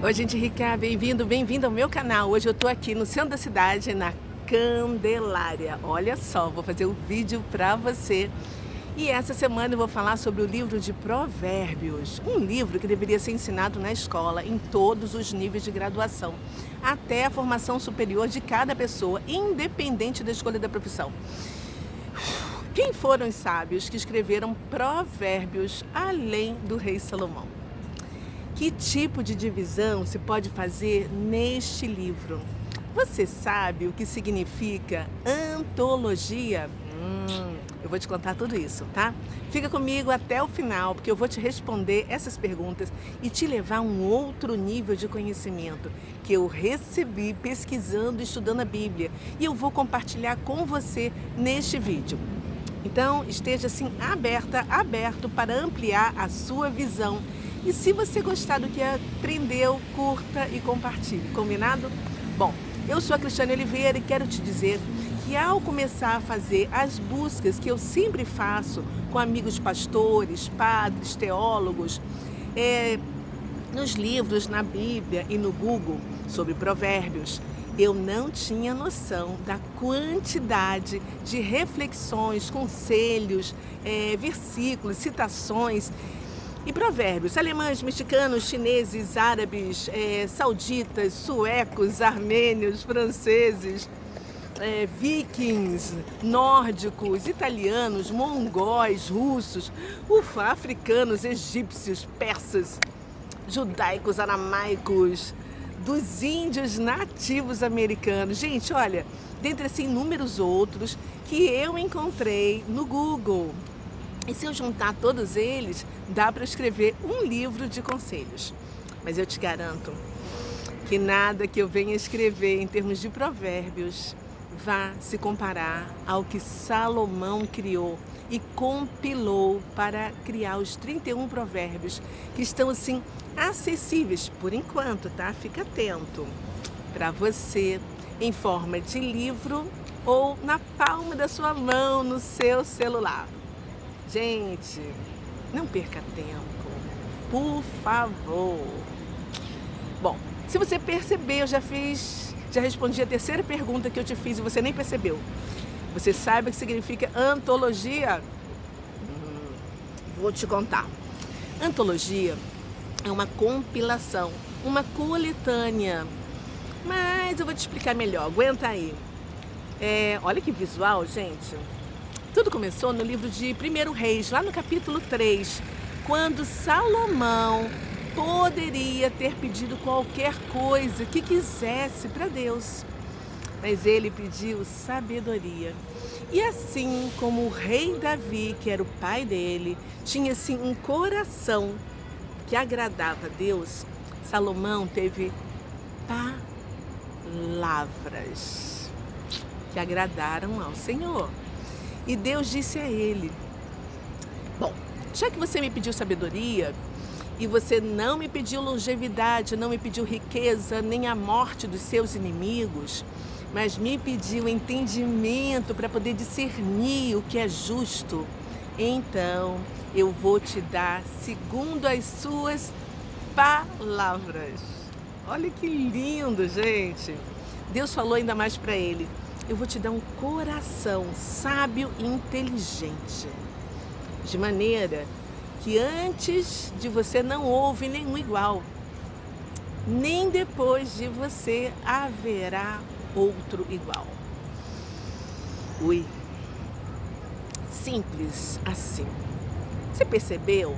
Oi, gente rica, bem-vindo ao meu canal. Hoje eu tô aqui no centro da cidade, na Candelária. Olha só, vou fazer um vídeo pra você. E essa semana eu vou falar sobre o livro de Provérbios. Um livro que deveria ser ensinado na escola, em todos os níveis de graduação, até a formação superior de cada pessoa, independente da escolha da profissão. Quem foram os sábios que escreveram Provérbios além do rei Salomão? Que tipo de divisão se pode fazer neste livro? Você sabe o que significa antologia? Eu vou te contar tudo isso, tá? Fica comigo até o final, porque eu vou te responder essas perguntas e te levar a um outro nível de conhecimento que eu recebi pesquisando e estudando a Bíblia. E eu vou compartilhar com você neste vídeo. Então, esteja assim aberto para ampliar a sua visão. E se você gostar do que aprendeu, curta e compartilhe. Combinado? Bom, eu sou a Cristiane Oliveira e quero te dizer que ao começar a fazer as buscas que eu sempre faço com amigos pastores, padres, teólogos, nos livros, na Bíblia e no Google sobre provérbios, eu não tinha noção da quantidade de reflexões, conselhos, versículos, citações e provérbios alemães, mexicanos, chineses, árabes, sauditas, suecos, armênios, franceses, vikings, nórdicos, italianos, mongóis, russos, africanos, egípcios, persas, judaicos, aramaicos, dos índios nativos americanos. Gente, olha, dentre assim inúmeros outros que eu encontrei no Google. E se eu juntar todos eles, dá para escrever um livro de conselhos. Mas eu te garanto que nada que eu venha escrever em termos de provérbios vá se comparar ao que Salomão criou e compilou para criar os 31 provérbios, que estão assim acessíveis por enquanto, tá? Fica atento, para você em forma de livro ou na palma da sua mão, no seu celular. Gente, não perca tempo, por favor. Bom, se você perceber, eu já respondi a terceira pergunta que eu te fiz e você nem percebeu. Você sabe o que significa antologia? Vou te contar. Antologia é uma compilação, uma coletânea. Mas eu vou te explicar melhor, aguenta aí. Olha que visual, gente. Tudo começou no livro de 1 Reis, lá no capítulo 3, quando Salomão poderia ter pedido qualquer coisa que quisesse para Deus. Mas ele pediu sabedoria. E assim como o rei Davi, que era o pai dele, tinha assim um coração que agradava a Deus, Salomão teve palavras que agradaram ao Senhor. E Deus disse a ele: bom, já que você me pediu sabedoria e você não me pediu longevidade, não me pediu riqueza, nem a morte dos seus inimigos, mas me pediu entendimento para poder discernir o que é justo, então eu vou te dar segundo as suas palavras. Olha que lindo, gente. Deus falou ainda mais para ele: eu vou te dar um coração sábio e inteligente, de maneira que antes de você não houve nenhum igual, nem depois de você haverá outro igual. Ui, simples assim. Você percebeu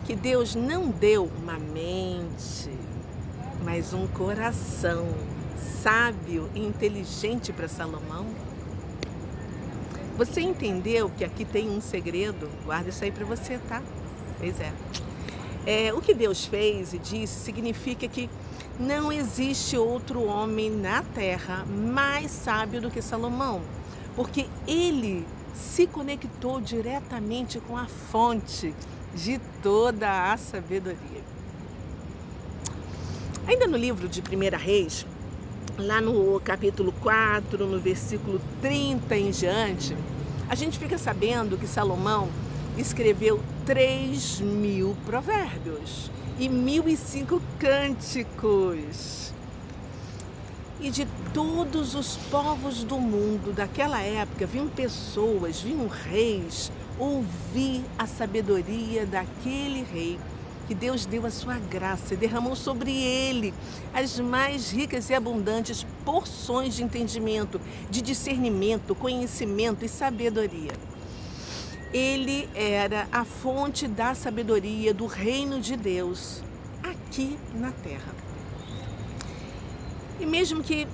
que Deus não deu uma mente, mas um coração sábio e inteligente para Salomão? Você entendeu que aqui tem um segredo? Guarda isso aí para você, tá? Pois é. O que Deus fez e disse significa que não existe outro homem na terra mais sábio do que Salomão, porque ele se conectou diretamente com a fonte de toda a sabedoria. Ainda no livro de 1 Reis, lá no capítulo 4, no versículo 30 em diante, a gente fica sabendo que Salomão escreveu 3.000 provérbios. e 1005 cânticos. E de todos os povos do mundo daquela época, vinham pessoas, vinham reis, ouvir a sabedoria daquele rei, que Deus deu a sua graça e derramou sobre ele as mais ricas e abundantes porções de entendimento, de discernimento, conhecimento e sabedoria. Ele era a fonte da sabedoria do reino de Deus aqui na terra. E mesmo que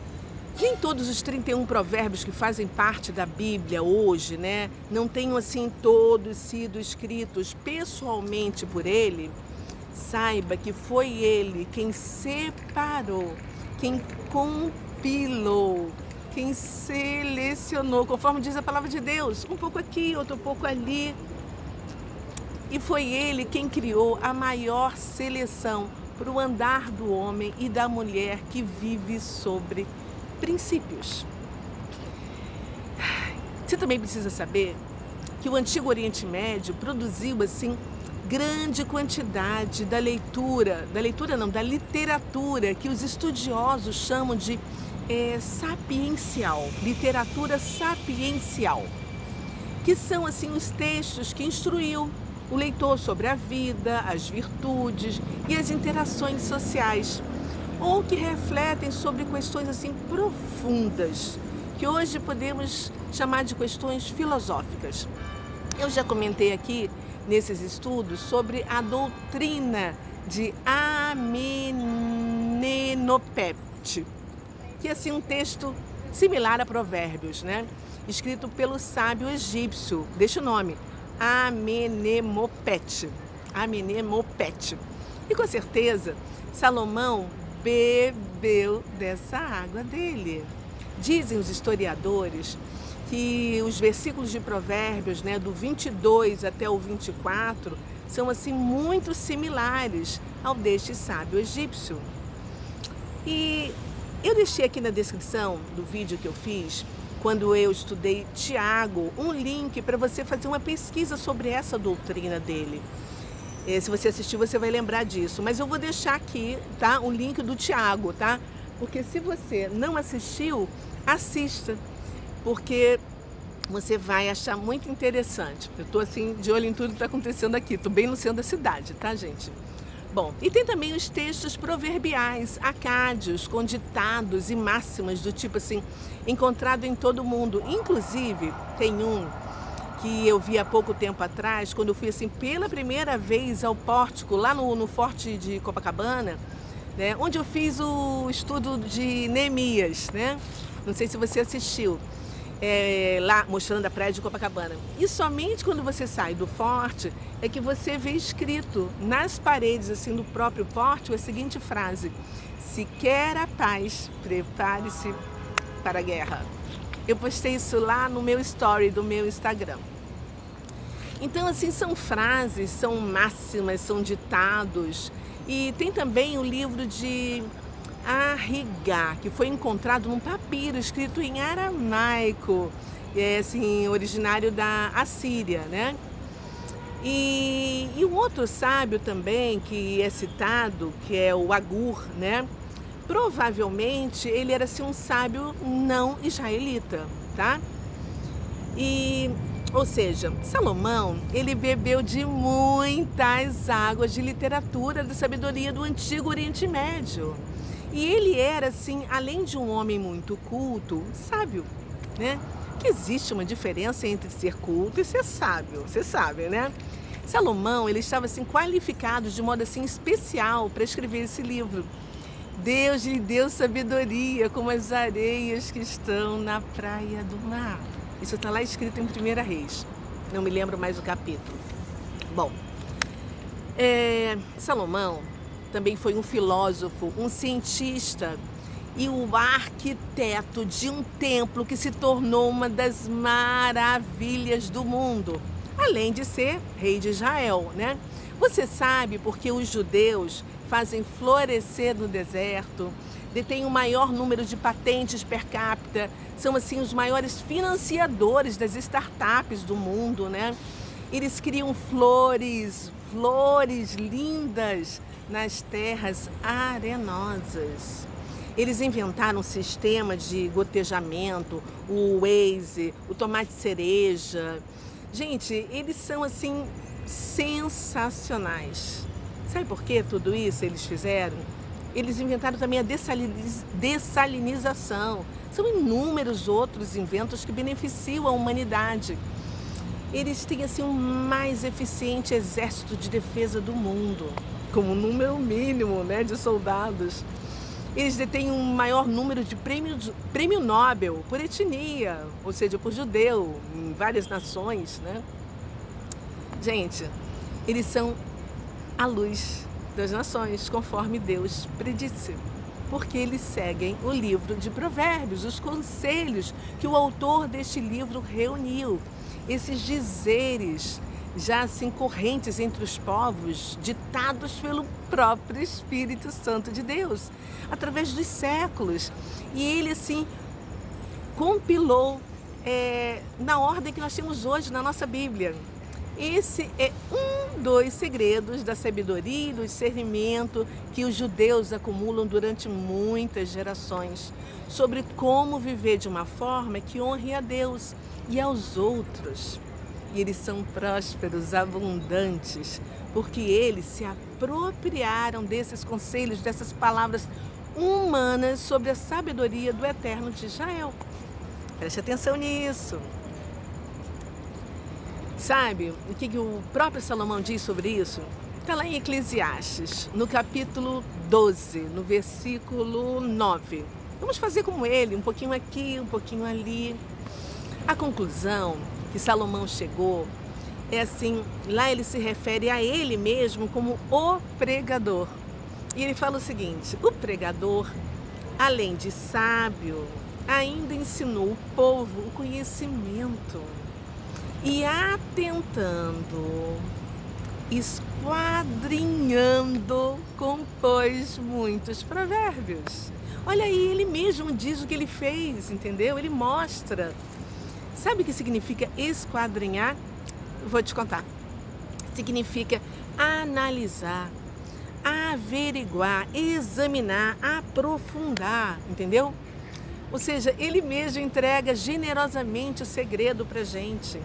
nem todos os 31 provérbios que fazem parte da Bíblia hoje, né, não tenham assim todos sido escritos pessoalmente por ele, saiba que foi ele quem separou, quem compilou, quem selecionou, conforme diz a palavra de Deus, um pouco aqui, outro pouco ali. E foi ele quem criou a maior seleção para o andar do homem e da mulher que vive sobre princípios. Você também precisa saber que o Antigo Oriente Médio produziu assim grande quantidade da literatura que os estudiosos chamam de sapiencial, literatura sapiencial, que são assim os textos que instruíam o leitor sobre a vida, as virtudes e as interações sociais, ou que refletem sobre questões assim profundas, que hoje podemos chamar de questões filosóficas. Eu já comentei aqui nesses estudos sobre a doutrina de Amenemopete, que é assim um texto similar a Provérbios, né? Escrito pelo sábio egípcio, deixa o nome, Amenemopete. E com certeza, Salomão bebeu dessa água dele. Dizem os historiadores que os versículos de Provérbios, né, do 22 até o 24, são assim muito similares ao deste sábio egípcio. E eu deixei aqui na descrição do vídeo que eu fiz, quando eu estudei Tiago, um link para você fazer uma pesquisa sobre essa doutrina dele. Se você assistiu, você vai lembrar disso. Mas eu vou deixar aqui, tá, o link do Tiago, tá? Porque se você não assistiu, assista. Porque você vai achar muito interessante. Eu estou assim, de olho em tudo que está acontecendo aqui. Estou bem no centro da cidade, tá, gente? Bom, e tem também os textos proverbiais, acádios, com ditados e máximas do tipo assim, encontrado em todo mundo. Inclusive, tem um que eu vi há pouco tempo atrás, quando eu fui assim pela primeira vez ao pórtico, lá no Forte de Copacabana, né, onde eu fiz o estudo de Neemias, né? Não sei se você assistiu. Lá mostrando a praia de Copacabana. E somente quando você sai do forte é que você vê escrito nas paredes assim do próprio forte a seguinte frase: se quer a paz, prepare-se para a guerra. Eu postei isso lá no meu story do meu Instagram. Então assim, são frases, são máximas, são ditados. E tem também o livro de Arrigá, que foi encontrado num papiro escrito em aramaico, assim, originário da Assíria, né? E um outro sábio também que é citado, que é o Agur, né? Provavelmente ele era assim, um sábio não israelita, tá? Ou seja, Salomão, ele bebeu de muitas águas de literatura, da sabedoria do Antigo Oriente Médio. E ele era, assim, além de um homem muito culto, sábio, né? Que existe uma diferença entre ser culto e ser sábio, você sabe, né? Salomão, ele estava, assim, qualificado de modo, assim, especial para escrever esse livro. Deus lhe deu sabedoria como as areias que estão na praia do mar. Isso está lá escrito em 1 Reis. Não me lembro mais o capítulo. Bom, Salomão também foi um filósofo, um cientista e o arquiteto de um templo que se tornou uma das maravilhas do mundo, além de ser rei de Israel, né? Você sabe porque os judeus fazem florescer no deserto, detêm o maior número de patentes per capita, são assim os maiores financiadores das startups do mundo, né? Eles criam flores lindas nas terras arenosas. Eles inventaram um sistema de gotejamento, o Waze, o tomate cereja. Gente, eles são assim sensacionais. Sabe por que tudo isso eles fizeram? Eles inventaram também a dessalinização. São inúmeros outros inventos que beneficiam a humanidade. Eles têm assim o mais eficiente exército de defesa do mundo, como número mínimo, né, de soldados. Eles detêm um maior número de prêmio Nobel por etnia, ou seja, por judeu, em várias nações, né? Gente, eles são a luz das nações, conforme Deus predisse, porque eles seguem o livro de Provérbios, os conselhos que o autor deste livro reuniu, esses dizeres já assim correntes entre os povos, ditados pelo próprio Espírito Santo de Deus, através dos séculos. E ele assim compilou na ordem que nós temos hoje na nossa Bíblia. Esse é um dos segredos da sabedoria e do discernimento que os judeus acumulam durante muitas gerações, sobre como viver de uma forma que honre a Deus e aos outros. E eles são prósperos, abundantes, porque eles se apropriaram desses conselhos, dessas palavras humanas sobre a sabedoria do Eterno de Israel. Preste atenção nisso. Sabe o que o próprio Salomão diz sobre isso? Está lá em Eclesiastes, no capítulo 12, no versículo 9. Vamos fazer como ele, um pouquinho aqui, um pouquinho ali. A conclusão que Salomão chegou é assim, lá ele se refere a ele mesmo como o pregador. E ele fala o seguinte: o pregador, além de sábio, ainda ensinou o povo o conhecimento. E atentando, esquadrinhando, compôs muitos provérbios. Olha aí, ele mesmo diz o que ele fez, entendeu? Ele mostra. Sabe o que significa esquadrinhar? Vou te contar. Significa analisar, averiguar, examinar, aprofundar, entendeu? Ou seja, ele mesmo entrega generosamente o segredo para a gente.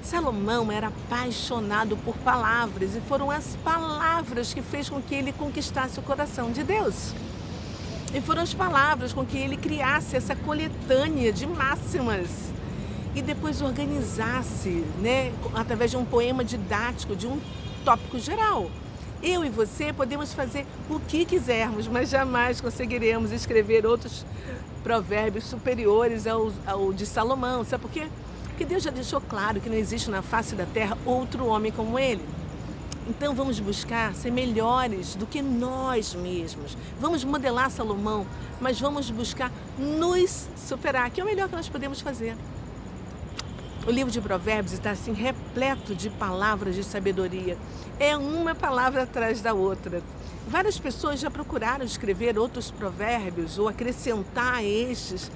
Salomão era apaixonado por palavras e foram as palavras que fez com que ele conquistasse o coração de Deus. E foram as palavras com que ele criasse essa coletânea de máximas e depois organizasse, né, através de um poema didático, de um tópico geral. Eu e você podemos fazer o que quisermos, mas jamais conseguiremos escrever outros provérbios superiores ao de Salomão. Sabe por quê? Porque Deus já deixou claro que não existe na face da terra outro homem como ele. Então vamos buscar ser melhores do que nós mesmos. Vamos modelar Salomão, mas vamos buscar nos superar, que é o melhor que nós podemos fazer. O livro de Provérbios está assim repleto de palavras de sabedoria. É uma palavra atrás da outra. Várias pessoas já procuraram escrever outros provérbios ou acrescentar a estes,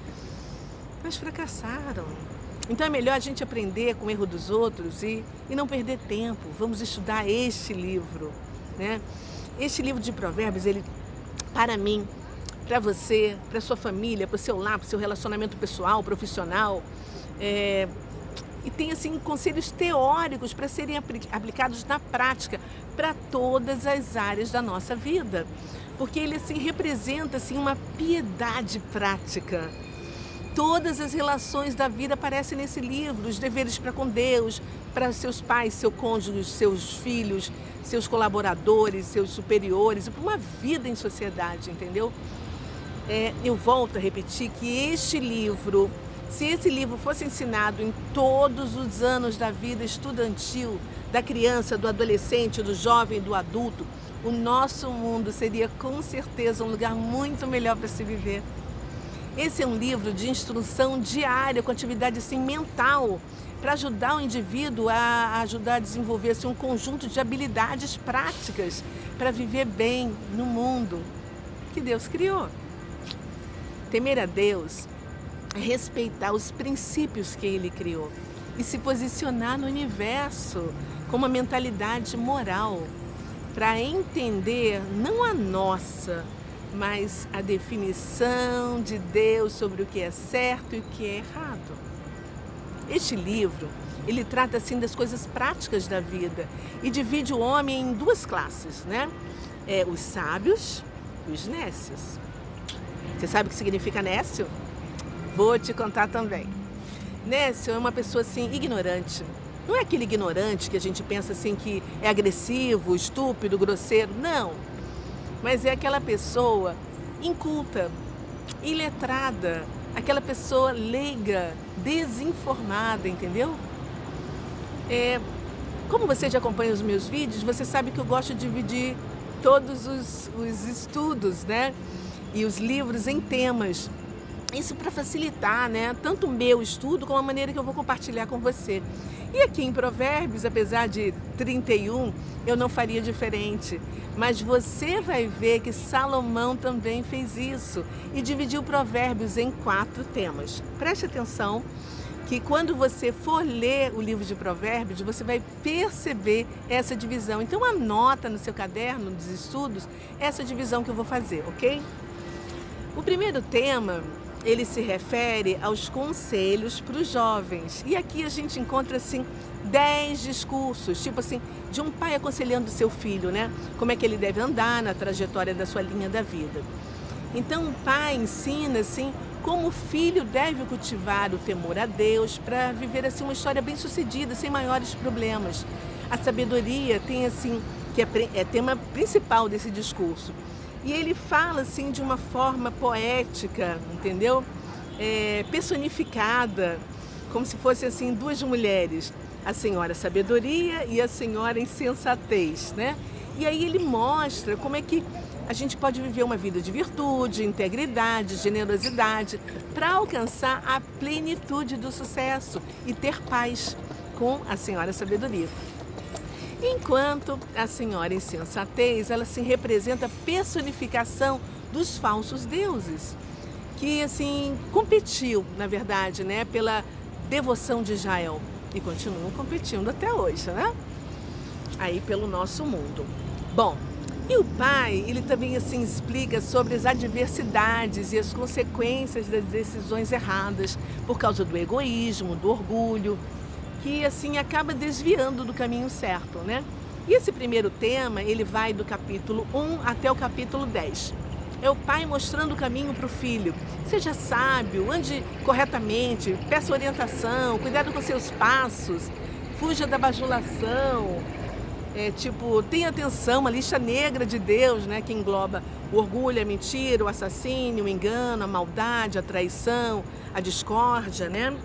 mas fracassaram. Então é melhor a gente aprender com o erro dos outros e não perder tempo. Vamos estudar este livro, né? Este livro de Provérbios, ele, para mim, para você, para sua família, para o seu lar, para o seu relacionamento pessoal, profissional, e tem assim conselhos teóricos para serem aplicados na prática para todas as áreas da nossa vida, porque ele assim representa assim uma piedade prática. Todas as relações da vida aparecem nesse livro, os deveres para com Deus, para seus pais, seu cônjuge, seus filhos, seus colaboradores, seus superiores, e para uma vida em sociedade, entendeu? Eu volto a repetir que este livro, se esse livro fosse ensinado em todos os anos da vida estudantil, da criança, do adolescente, do jovem, do adulto, o nosso mundo seria com certeza um lugar muito melhor para se viver. Esse é um livro de instrução diária, com atividade assim, mental, para ajudar o indivíduo a ajudar a desenvolver assim, um conjunto de habilidades práticas para viver bem no mundo que Deus criou. Temer a Deus é respeitar os princípios que Ele criou e se posicionar no universo com uma mentalidade moral. para entender não a nossa, mas a definição de Deus sobre o que é certo e o que é errado. Este livro, ele trata assim das coisas práticas da vida e divide o homem em duas classes, né? Os sábios e os nécios. Você sabe o que significa nécio? Vou te contar também. Nécio é uma pessoa assim ignorante. Não é aquele ignorante que a gente pensa assim que é agressivo, estúpido, grosseiro, não. Mas é aquela pessoa inculta, iletrada, aquela pessoa leiga, desinformada, entendeu? Como você já acompanha os meus vídeos, você sabe que eu gosto de dividir todos os estudos, né? E os livros em temas. Isso para facilitar, né? Tanto o meu estudo como a maneira que eu vou compartilhar com você. E aqui em Provérbios, apesar de 31, eu não faria diferente. Mas você vai ver que Salomão também fez isso e dividiu Provérbios em 4 temas. Preste atenção que quando você for ler o livro de Provérbios, você vai perceber essa divisão. Então anota no seu caderno dos estudos essa divisão que eu vou fazer, ok? O primeiro tema, ele se refere aos conselhos para os jovens. E aqui a gente encontra, assim, 10 discursos, tipo assim, de um pai aconselhando o seu filho, né? Como é que ele deve andar na trajetória da sua linha da vida. Então o pai ensina, assim, como o filho deve cultivar o temor a Deus para viver, assim, uma história bem-sucedida, sem maiores problemas. A sabedoria tem, assim, que é tema principal desse discurso. E ele fala assim de uma forma poética, entendeu? Personificada, como se fossem assim 2 mulheres, a senhora sabedoria e a senhora insensatez, né? E aí ele mostra como é que a gente pode viver uma vida de virtude, integridade, generosidade, para alcançar a plenitude do sucesso e ter paz com a senhora sabedoria. Enquanto a senhora insensatez, ela se representa a personificação dos falsos deuses, que assim competiu, na verdade, né, pela devoção de Israel e continuam competindo até hoje, né? Aí pelo nosso mundo. Bom, e o pai, ele também assim explica sobre as adversidades e as consequências das decisões erradas por causa do egoísmo, do orgulho, que assim acaba desviando do caminho certo, né? E esse primeiro tema, ele vai do capítulo 1 até o capítulo 10. É o pai mostrando o caminho para o filho. Seja sábio, ande corretamente, peça orientação, cuidado com seus passos, fuja da bajulação, tenha atenção, uma lista negra de Deus, né? Que engloba o orgulho, a mentira, o assassínio, o engano, a maldade, a traição, a discórdia, né?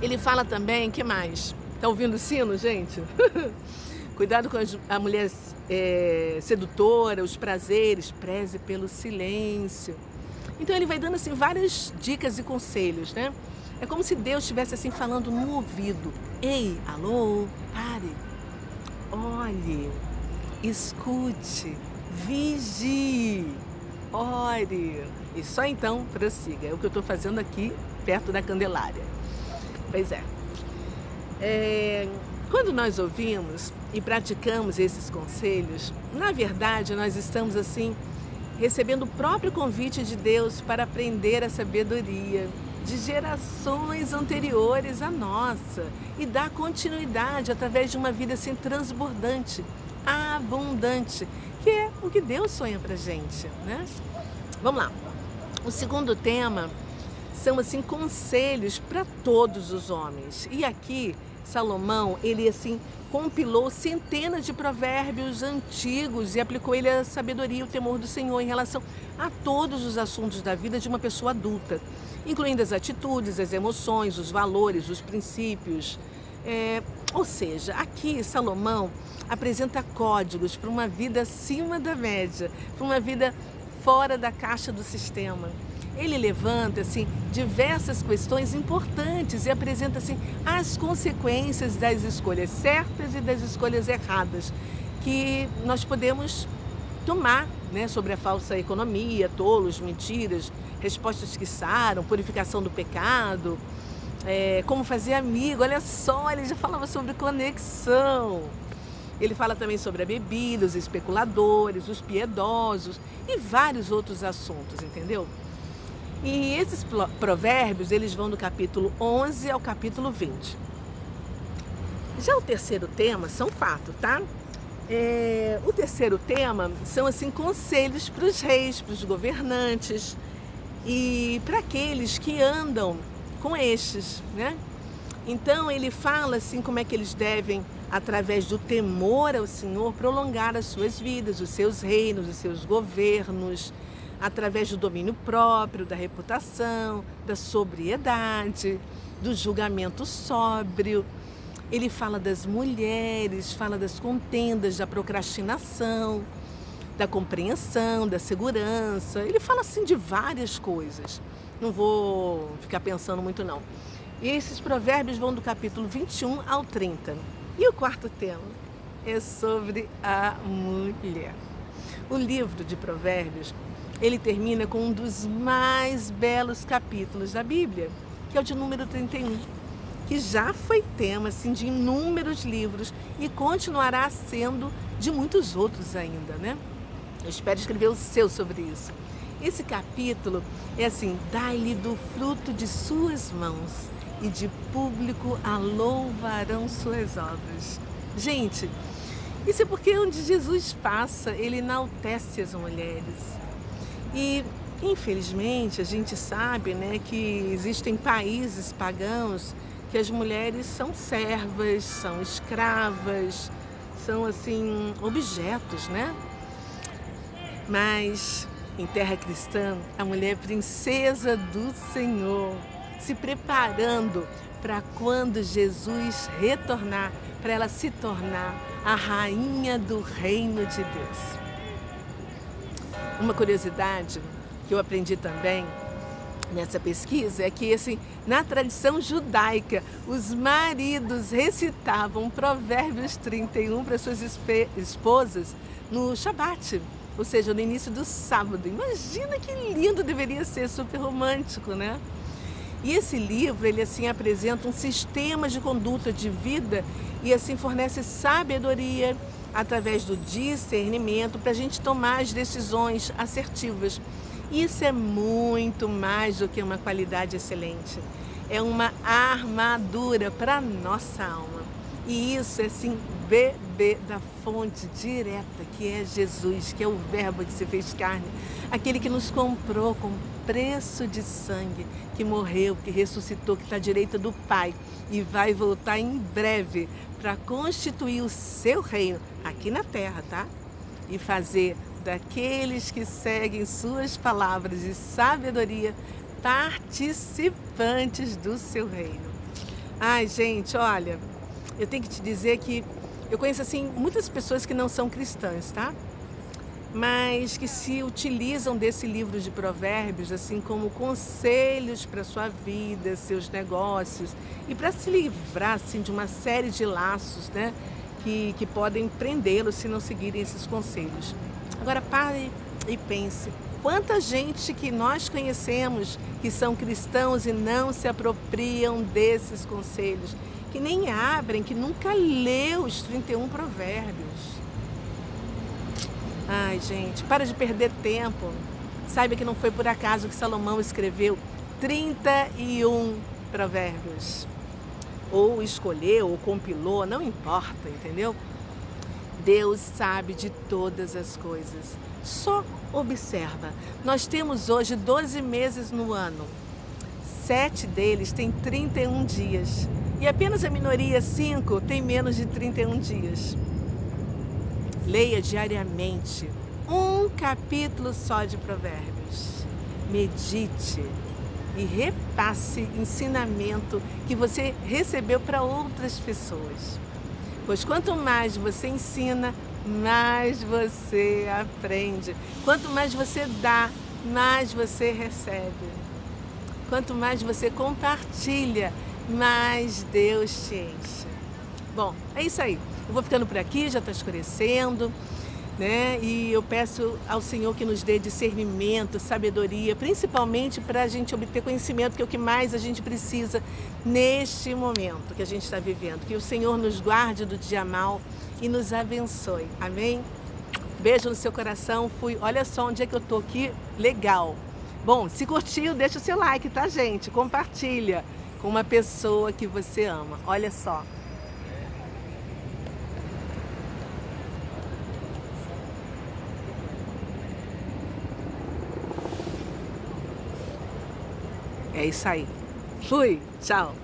Ele fala também, que mais? Tá ouvindo o sino, gente? Cuidado com a mulher sedutora, os prazeres, preze pelo silêncio. Então ele vai dando assim várias dicas e conselhos, né? É como se Deus estivesse assim falando no ouvido. Ei, alô, pare, olhe, escute, vigie, ore. E só então prossiga. É o que eu estou fazendo aqui perto da Candelária. Pois é. Quando nós ouvimos e praticamos esses conselhos, na verdade nós estamos assim recebendo o próprio convite de Deus para aprender a sabedoria de gerações anteriores à nossa e dar continuidade através de uma vida assim transbordante, abundante, que é o que Deus sonha pra gente, né? Vamos lá. O segundo tema são assim conselhos para todos os homens. E aqui Salomão, ele assim compilou centenas de provérbios antigos e aplicou ele a sabedoria e o temor do Senhor em relação a todos os assuntos da vida de uma pessoa adulta, incluindo as atitudes, as emoções, os valores, os princípios. Ou seja, aqui Salomão apresenta códigos para uma vida acima da média, para uma vida fora da caixa do sistema. Ele levanta assim diversas questões importantes e apresenta assim as consequências das escolhas certas e das escolhas erradas que nós podemos tomar, né, sobre a falsa economia, tolos, mentiras, respostas que saram, purificação do pecado, como fazer amigo. Olha só, ele já falava sobre conexão. Ele fala também sobre a bebida, os especuladores, os piedosos e vários outros assuntos, entendeu? E esses provérbios, eles vão do capítulo 11 ao capítulo 20. Já o terceiro tema são 4, tá? O terceiro tema são assim conselhos para os reis, para os governantes e para aqueles que andam com estes, né? Então ele fala assim como é que eles devem, através do temor ao Senhor, prolongar as suas vidas, os seus reinos, os seus governos, através do domínio próprio, da reputação, da sobriedade, do julgamento sóbrio. Ele fala das mulheres, fala das contendas, da procrastinação, da compreensão, da segurança. Ele fala assim de várias coisas. Não vou ficar pensando muito não. E esses provérbios vão do capítulo 21 ao 30. E o quarto tema é sobre a mulher. O livro de Provérbios, ele termina com um dos mais belos capítulos da Bíblia, que é o de número 31, que já foi tema assim, de inúmeros livros e continuará sendo de muitos outros ainda, né? Eu espero escrever o seu sobre isso. Esse capítulo é assim: dai-lhe do fruto de suas mãos e de público a louvarão suas obras. Gente, isso é porque onde Jesus passa, ele enaltece as mulheres. E, infelizmente, a gente sabe, né, que existem países pagãos que as mulheres são servas, são escravas, são, assim, objetos, né? Mas, em terra cristã, a mulher é princesa do Senhor, se preparando para quando Jesus retornar, para ela se tornar a rainha do reino de Deus. Uma curiosidade que eu aprendi também nessa pesquisa é que, assim, na tradição judaica, os maridos recitavam Provérbios 31 para suas esposas no Shabat, ou seja, no início do sábado. Imagina que lindo, deveria ser, super romântico, né? E esse livro, ele assim apresenta um sistema de conduta de vida e assim fornece sabedoria através do discernimento para a gente tomar as decisões assertivas. Isso é muito mais do que uma qualidade excelente. É uma armadura para a nossa alma. E isso é assim, beber da fonte direta, que é Jesus, que é o Verbo que se fez carne, aquele que nos comprou com preço de sangue, que morreu, que ressuscitou, que está à direita do Pai e vai voltar em breve para constituir o seu reino aqui na terra, tá? E fazer daqueles que seguem suas palavras de sabedoria participantes do seu reino. Ai, gente, olha, eu tenho que te dizer que eu conheço assim muitas pessoas que não são cristãs, tá? Mas que se utilizam desse livro de Provérbios assim como conselhos para a sua vida, seus negócios e para se livrar assim de uma série de laços, né, que podem prendê-los se não seguirem esses conselhos. Agora pare e pense, quanta gente que nós conhecemos que são cristãos e não se apropriam desses conselhos, que nem abrem, que nunca leu os 31 provérbios. Ai, gente, para de perder tempo. Saiba que não foi por acaso que Salomão escreveu 31 provérbios. Ou escolheu, ou compilou, não importa, entendeu? Deus sabe de todas as coisas. Só observa. Nós temos hoje 12 meses no ano. 7 deles têm 31 dias. E apenas a minoria, 5, tem menos de 31 dias. Leia diariamente um capítulo só de Provérbios. Medite e repasse ensinamento que você recebeu para outras pessoas. Pois quanto mais você ensina, mais você aprende. Quanto mais você dá, mais você recebe. Quanto mais você compartilha, mais Deus te enche. Bom, é isso aí. Eu vou ficando por aqui, já está escurecendo. né? E eu peço ao Senhor que nos dê discernimento, sabedoria, principalmente para a gente obter conhecimento, que é o que mais a gente precisa neste momento que a gente está vivendo. Que o Senhor nos guarde do dia mal e nos abençoe. Amém? Beijo no seu coração. Olha só onde é que eu tô aqui. Legal. Bom, se curtiu, deixa o seu like, tá, gente? Compartilha com uma pessoa que você ama. Olha só. É isso aí. Fui. Tchau.